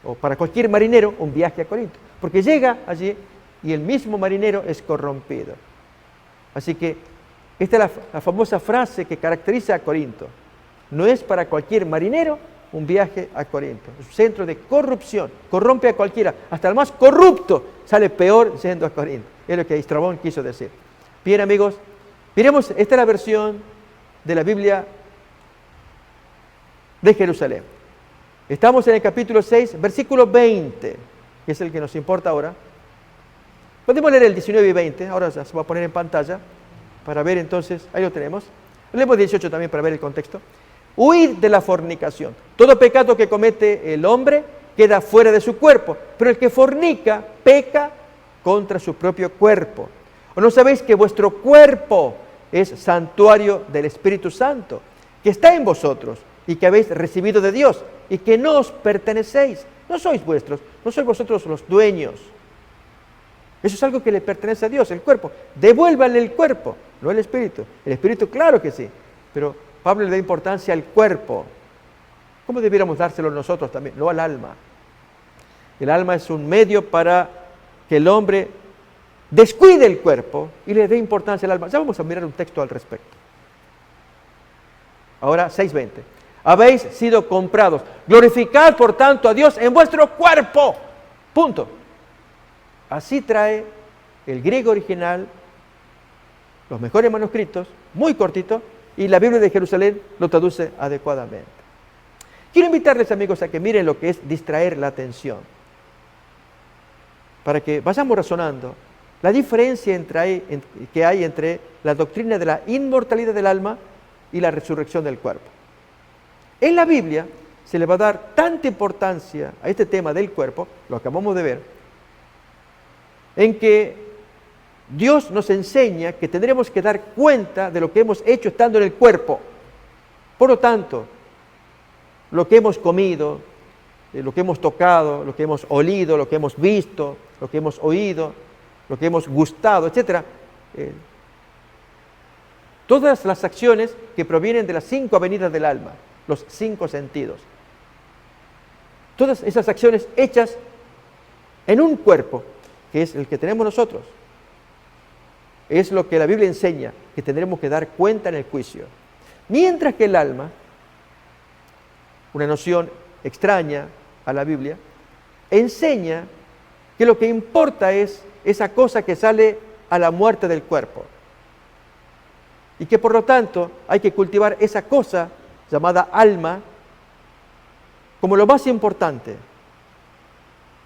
[SPEAKER 1] o para cualquier marinero un viaje a Corinto. Porque llega allí y el mismo marinero es corrompido. Así que esta es la famosa frase que caracteriza a Corinto. No es para cualquier marinero un viaje a Corinto. Es un centro de corrupción. Corrompe a cualquiera. Hasta el más corrupto sale peor yendo a Corinto. Es lo que Estrabón quiso decir. Bien, amigos, miremos, esta es la versión de la Biblia de Jerusalén. Estamos en el capítulo 6, versículo 20, que es el que nos importa ahora. Podemos leer el 19 y 20, ahora se va a poner en pantalla, para ver entonces, ahí lo tenemos. Leemos 18 también para ver el contexto. Huid de la fornicación. Todo pecado que comete el hombre queda fuera de su cuerpo, pero el que fornica peca contra su propio cuerpo. ¿O no sabéis que vuestro cuerpo es santuario del Espíritu Santo, que está en vosotros y que habéis recibido de Dios y que no os pertenecéis? No sois vuestros, no sois vosotros los dueños. Eso es algo que le pertenece a Dios, el cuerpo. Devuélvanle el cuerpo, no el espíritu. El espíritu, claro que sí, pero Pablo le da importancia al cuerpo. ¿Cómo debiéramos dárselo nosotros también? No al alma. El alma es un medio para que el hombre descuide el cuerpo y le dé importancia al alma. Ya vamos a mirar un texto al respecto. Ahora, 6:20. Habéis sido comprados. Glorificad, por tanto, a Dios en vuestro cuerpo. Punto. Así trae el griego original, los mejores manuscritos, muy cortito, y la Biblia de Jerusalén lo traduce adecuadamente. Quiero invitarles, amigos, a que miren lo que es distraer la atención, para que vayamos razonando la diferencia que hay entre la doctrina de la inmortalidad del alma y la resurrección del cuerpo. En la Biblia se le va a dar tanta importancia a este tema del cuerpo, lo acabamos de ver, en que Dios nos enseña que tendremos que dar cuenta de lo que hemos hecho estando en el cuerpo. Por lo tanto, lo que hemos comido, lo que hemos tocado, lo que hemos olido, lo que hemos visto, lo que hemos oído, lo que hemos gustado, etc. Todas las acciones que provienen de las 5 avenidas del alma, los 5 sentidos. Todas esas acciones hechas en un cuerpo, que es el que tenemos nosotros, es lo que la Biblia enseña, que tendremos que dar cuenta en el juicio. Mientras que el alma, una noción extraña a la Biblia, enseña que lo que importa es esa cosa que sale a la muerte del cuerpo. Y que por lo tanto hay que cultivar esa cosa llamada alma como lo más importante.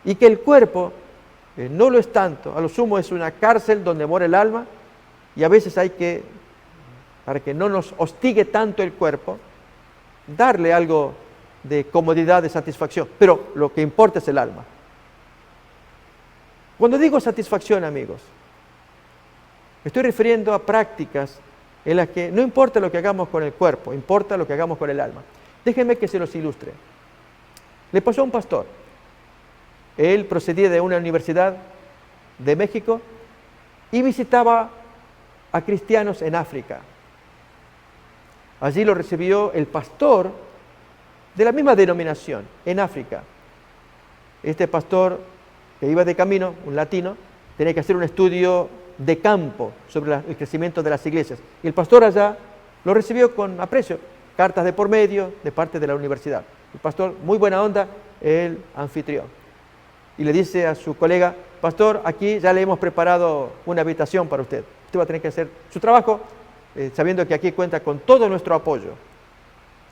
[SPEAKER 1] Y que el cuerpo no lo es tanto, a lo sumo es una cárcel donde mora el alma, y a veces hay que, para que no nos hostigue tanto el cuerpo, darle algo de comodidad, de satisfacción, pero lo que importa es el alma. Cuando digo satisfacción, amigos, me estoy refiriendo a prácticas en las que no importa lo que hagamos con el cuerpo, importa lo que hagamos con el alma. Déjenme que se los ilustre. Le pasó a un pastor. Él procedía de una universidad de México y visitaba a cristianos en África. Allí lo recibió el pastor de la misma denominación, en África. Este pastor que iba de camino, un latino, tenía que hacer un estudio de campo sobre el crecimiento de las iglesias. Y el pastor allá lo recibió con aprecio, cartas de por medio de parte de la universidad. El pastor, muy buena onda, el anfitrión. Y le dice a su colega, pastor, aquí ya le hemos preparado una habitación para usted. Usted va a tener que hacer su trabajo, sabiendo que aquí cuenta con todo nuestro apoyo.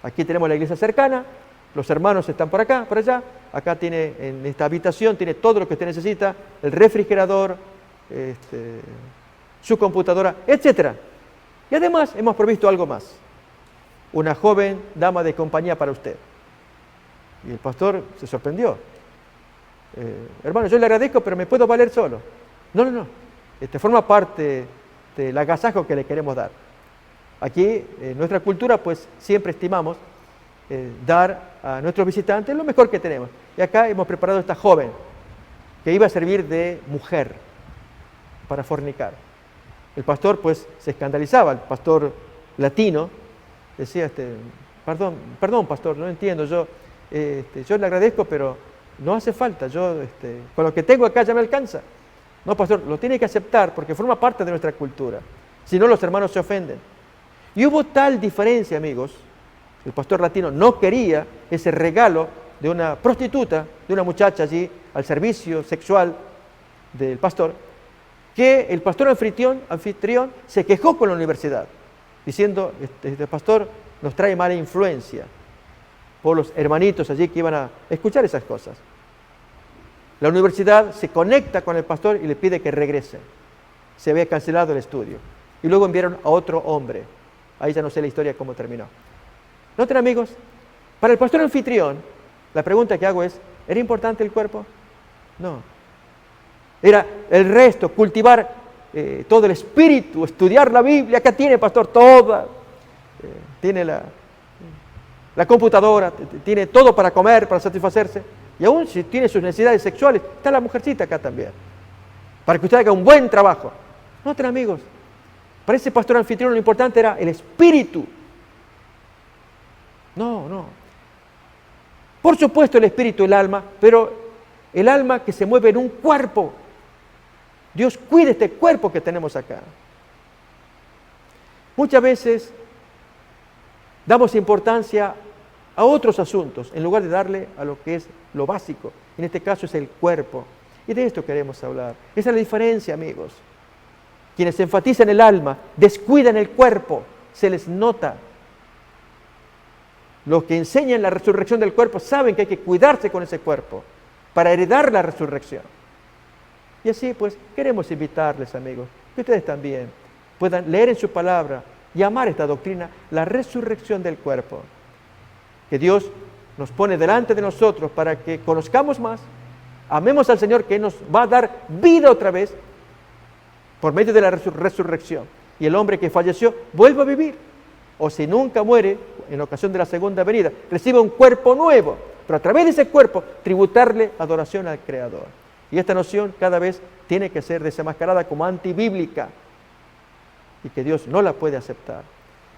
[SPEAKER 1] Aquí tenemos la iglesia cercana, los hermanos están por acá, por allá. Acá tiene, en esta habitación, tiene todo lo que usted necesita, el refrigerador, su computadora, etc. Y además hemos provisto algo más, una joven dama de compañía para usted. Y el pastor se sorprendió. Hermano, yo le agradezco, pero me puedo valer solo. No. Forma parte del agasajo que le queremos dar. Aquí, en nuestra cultura, pues siempre estimamos dar a nuestros visitantes lo mejor que tenemos. Y acá hemos preparado a esta joven que iba a servir de mujer para fornicar. El pastor pues se escandalizaba, el pastor latino decía, perdón pastor, no entiendo, yo le agradezco, pero no hace falta, con lo que tengo acá ya me alcanza. No, pastor, lo tiene que aceptar porque forma parte de nuestra cultura, si no los hermanos se ofenden. Y hubo tal diferencia, amigos, el pastor latino no quería ese regalo de una prostituta, de una muchacha allí al servicio sexual del pastor, que el pastor anfitrión se quejó con la universidad, diciendo, este pastor nos trae mala influencia por los hermanitos allí que iban a escuchar esas cosas. La universidad se conecta con el pastor y le pide que regrese. Se había cancelado el estudio. Y luego enviaron a otro hombre. Ahí ya no sé la historia cómo terminó. ¿Noten, amigos? Para el pastor anfitrión, la pregunta que hago es, ¿era importante el cuerpo? No. Era el resto, cultivar todo el espíritu, estudiar la Biblia. Acá tiene, pastor, toda. Tiene la computadora, tiene todo para comer, para satisfacerse. Y aún si tiene sus necesidades sexuales, está la mujercita acá también. Para que usted haga un buen trabajo. Noten, amigos, para ese pastor anfitrión lo importante era el espíritu. No. Por supuesto el espíritu, el alma, pero el alma que se mueve en un cuerpo. Dios cuide este cuerpo que tenemos acá. Muchas veces damos importancia a otros asuntos en lugar de darle a lo que es lo básico. En este caso es el cuerpo. Y de esto queremos hablar. Esa es la diferencia, amigos. Quienes enfatizan el alma, descuidan el cuerpo, se les nota. Los que enseñan la resurrección del cuerpo saben que hay que cuidarse con ese cuerpo para heredar la resurrección. Y así pues queremos invitarles, amigos, que ustedes también puedan leer en su palabra y amar esta doctrina, la resurrección del cuerpo. Que Dios nos pone delante de nosotros para que conozcamos más, amemos al Señor que nos va a dar vida otra vez por medio de la resurrección. Y el hombre que falleció vuelve a vivir. O si nunca muere, en ocasión de la segunda venida, recibe un cuerpo nuevo, pero a través de ese cuerpo tributarle adoración al Creador. Y esta noción cada vez tiene que ser desenmascarada como antibíblica y que Dios no la puede aceptar.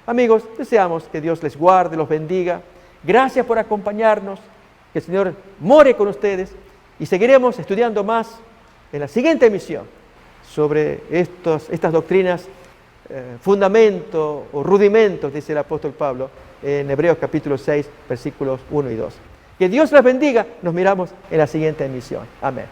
[SPEAKER 1] Amigos, deseamos que Dios les guarde, los bendiga. Gracias por acompañarnos, que el Señor more con ustedes y seguiremos estudiando más en la siguiente emisión sobre estas doctrinas, fundamentos o rudimentos, dice el apóstol Pablo en Hebreos capítulo 6, versículos 1 y 2. Que Dios les bendiga, nos miramos en la siguiente emisión. Amén.